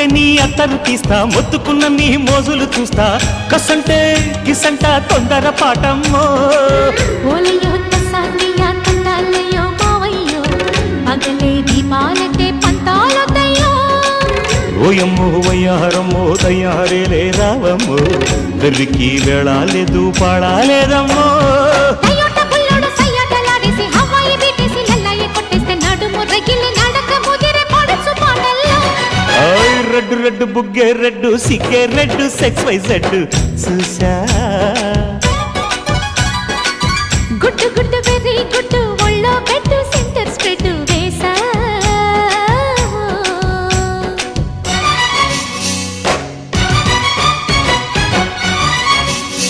ముట్టుకుంటే నీ అత్తరు తీస్తా మొత్తుకున్న నీ మోజులు చూస్తా కసంటే కిసంట తొందర పాటమ్మో ఓలయ్యో తసానియా తండాలయ్యో మావయ్యో పగలే దీపాలకే పంతాలొద్దయ్యో ఓయమ్మో వయ్యారమ్మో తయారేలే రావమ్మో వెర్రికి వేళాలేదు పాడాలేదమ్మో అయ్యోట బుల్లోడు సయ్యాటలాడేసి హవాయి బీటేసి లల్లాయి కొట్టేస్తే నడుము రగిలి నడక ముదిరే పడుచు పాటల్లో రెడ్డు రెడ్డు బుగ్గే రెడ్డు సిగ్గే రెడ్డు సెక్స్ వై జెడ్ చూసా